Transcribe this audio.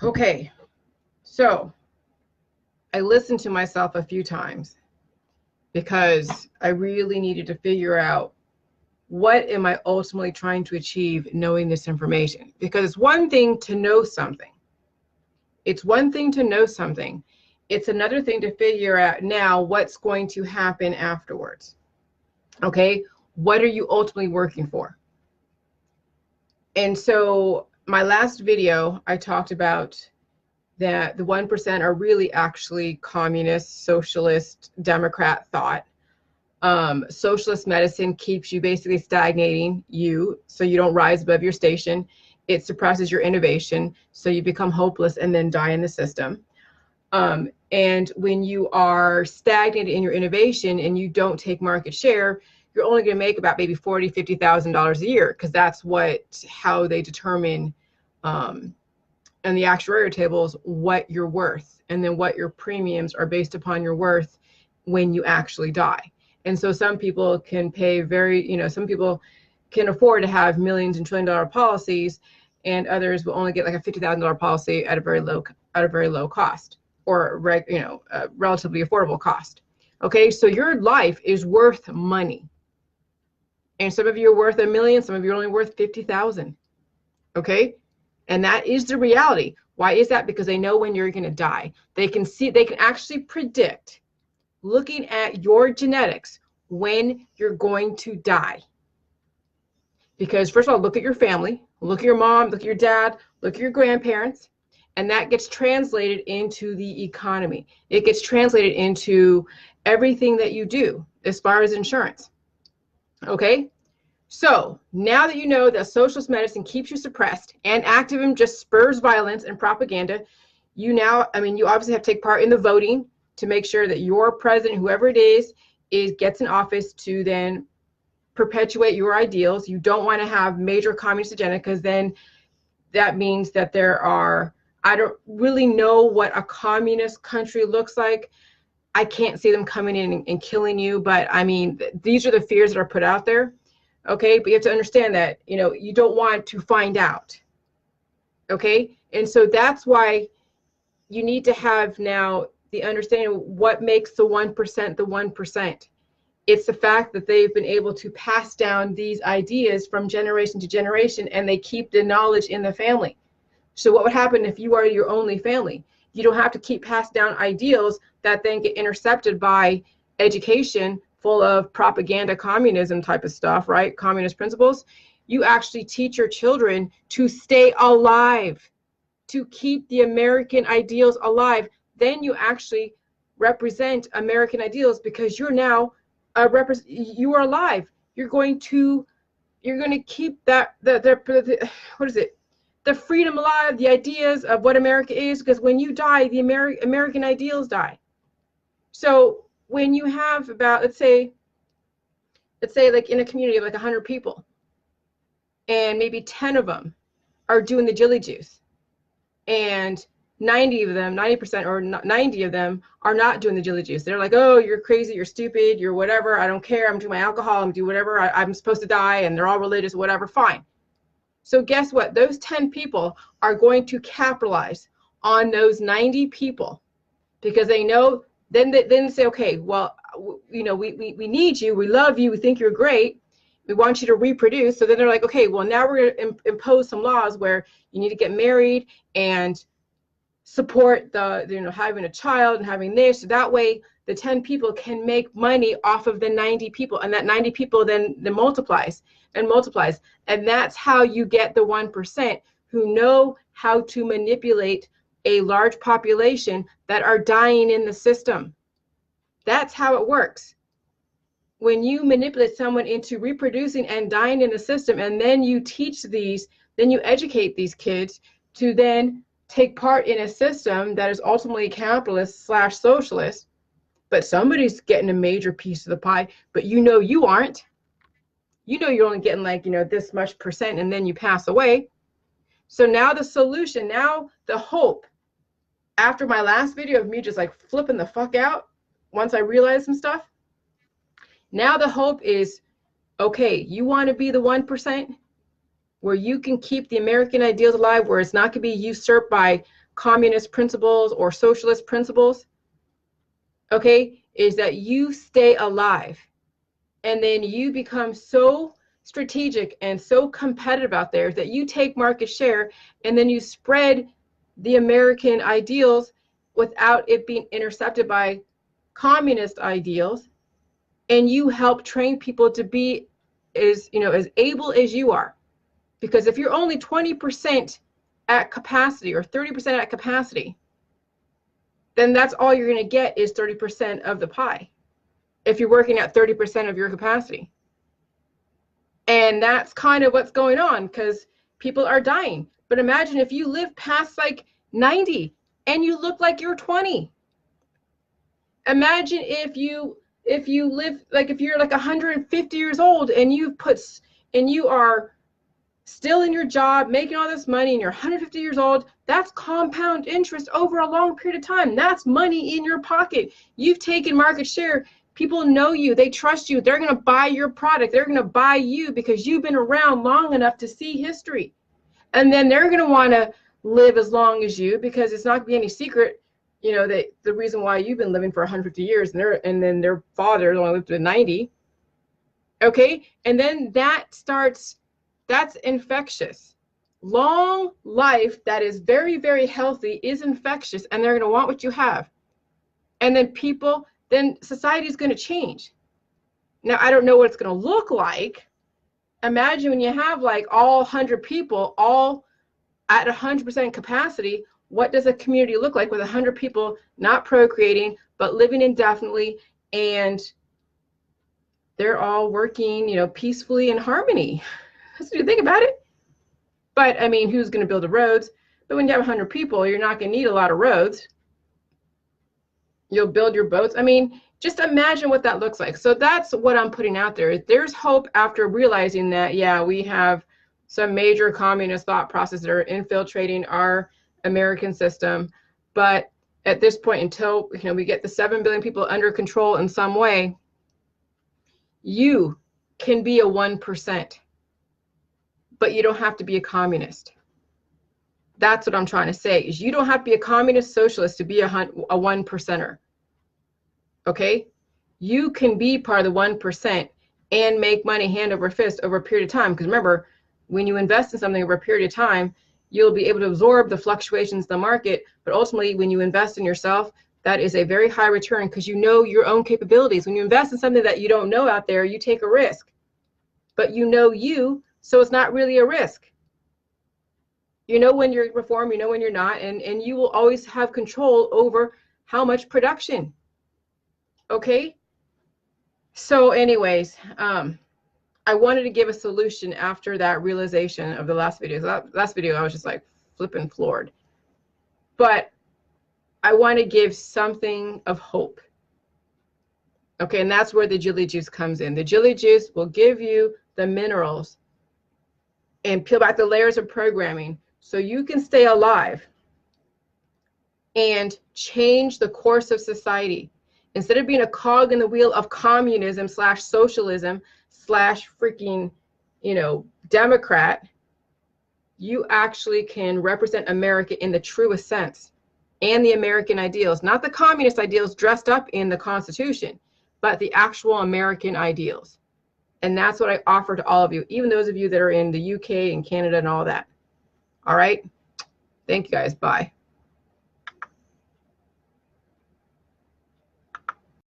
Okay, so I listened to myself a few times because I really needed to figure out what am I ultimately trying to achieve knowing this information. Because it's one thing to know something. It's one thing to know something. It's another thing to figure out now what's going to happen afterwards. Okay, what are you ultimately working for? And so my last video, I talked about that the 1% are really actually communist, socialist, Democrat thought. Socialist medicine keeps you basically stagnating so you don't rise above your station. It suppresses your innovation, so you become hopeless and then die in the system. And when you are stagnated in your innovation and you don't take market share, you're only going to make about maybe $40,000, $50,000 a year, because that's how they determine in the actuarial tables what you're worth, and then what your premiums are based upon your worth when you actually die. And so some people can pay some people can afford to have millions and $1 trillion policies, and others will only get like a $50,000 policy at a very low cost, or a relatively affordable cost. Okay, so your life is worth money, and some of you are worth $1 million, some of you are only worth 50,000. Okay, and that is the reality. Why is that? Because they know when you're going to die. They can actually predict, looking at your genetics, when you're going to die. Because first of all, look at your family, look at your mom, look at your dad, look at your grandparents, and that gets translated into the economy. It gets translated into everything that you do as far as insurance. Okay? So now that you know that socialist medicine keeps you suppressed and activism just spurs violence and propaganda, you obviously have to take part in the voting to make sure that your president, whoever it is gets in office to then perpetuate your ideals. You don't want to have major communist agenda, because then that means that I don't really know what a communist country looks like. I can't see them coming in and killing you, but I mean, these are the fears that are put out there. Okay, but you have to understand that, you don't want to find out. Okay, and so that's why you need to have now the understanding of what makes the 1% the 1%. It's the fact that they've been able to pass down these ideas from generation to generation, and they keep the knowledge in the family. So what would happen if you are your only family? You don't have to keep passed down ideals that then get intercepted by education full of propaganda, communism type of stuff, right? Communist principles. You actually teach your children to stay alive, to keep the American ideals alive. Then you actually represent American ideals, because you're now you are alive. You're going to keep that what is it? The freedom alive, the ideas of what America is, because when you die, the American ideals die. So when you have about, let's say like in a community of like 100 people, and maybe 10 of them are doing the jilly juice, and 90% or 90 of them are not doing the jilly juice. They're like, oh, you're crazy, you're stupid, you're whatever, I don't care, I'm doing my alcohol, I'm doing whatever, I'm supposed to die, and they're all religious, whatever, fine. So guess what? Those 10 people are going to capitalize on those 90 people, because they know, then they say, okay, well, we need you, we love you, we think you're great, we want you to reproduce. So then they're like, okay, well, now we're going to impose some laws where you need to get married and support having a child and having this. So that way the 10 people can make money off of the 90 people, and that 90 people then multiplies and multiplies. And that's how you get the 1% who know how to manipulate a large population that are dying in the system. That's how it works. When you manipulate someone into reproducing and dying in the system, and then you educate these kids to then take part in a system that is ultimately capitalist / socialist, but somebody's getting a major piece of the pie, but you aren't. You're only getting like, this much percent, and then you pass away. So now the solution, now the hope, after my last video of me just like flipping the fuck out, once I realized some stuff, now the hope is, okay, you want to be the 1%, where you can keep the American ideals alive, where it's not going to be usurped by communist principles or socialist principles, okay, is that you stay alive. And then you become so strategic and so competitive out there that you take market share, and then you spread the American ideals without it being intercepted by communist ideals, and you help train people to be as able as you are. Because if you're only 20% at capacity or 30% at capacity, then that's all you're going to get is 30% of the pie if you're working at 30% of your capacity. And that's kind of what's going on, because people are dying. But imagine if you live past like 90 and you look like you're 20. Imagine if you live, like if you're like 150 years old and you are still in your job, making all this money, and you're 150 years old. That's compound interest over a long period of time. That's money in your pocket. You've taken market share. People know you. They trust you. They're going to buy your product. They're going to buy you because you've been around long enough to see history. And then they're going to want to live as long as you, because it's not going to be any secret, that the reason why you've been living for 150 years and then their father only lived to 90. Okay? And then that's infectious. Long life that is very, very healthy is infectious, and they're going to want what you have. And then society is going to change. Now, I don't know what it's going to look like. Imagine when you have like all 100 people all at 100% capacity, what does a community look like with 100 people not procreating, but living indefinitely, and they're all working, peacefully in harmony? That's what you think about it. But I mean, who's going to build the roads? But when you have 100 people, you're not going to need a lot of roads. You'll build your boats. I mean, just imagine what that looks like. So that's what I'm putting out there. There's hope after realizing that, yeah, we have some major communist thought processes that are infiltrating our American system. But at this point, until we get the 7 billion people under control in some way, you can be a 1%. But you don't have to be a communist. That's what I'm trying to say, is you don't have to be a communist socialist to be a 1%er. Okay? You can be part of the 1% and make money hand over fist over a period of time. Because remember, when you invest in something over a period of time, you'll be able to absorb the fluctuations in the market. But ultimately, when you invest in yourself, that is a very high return, because you know your own capabilities. When you invest in something that you don't know out there, you take a risk. But you know you, so it's not really a risk. You know when you're performing, you know when you're not, and you will always have control over how much production. Okay? So anyways, I wanted to give a solution after that realization of the last video. That last video, I was just like flipping floored. But I want to give something of hope. Okay, and that's where the Jilly Juice comes in. The Jilly Juice will give you the minerals and peel back the layers of programming so you can stay alive and change the course of society. Instead of being a cog in the wheel of communism / socialism / freaking, Democrat, you actually can represent America in the truest sense, and the American ideals, not the communist ideals dressed up in the Constitution, but the actual American ideals. And that's what I offer to all of you, even those of you that are in the UK and Canada and all that. All right. Thank you guys. Bye.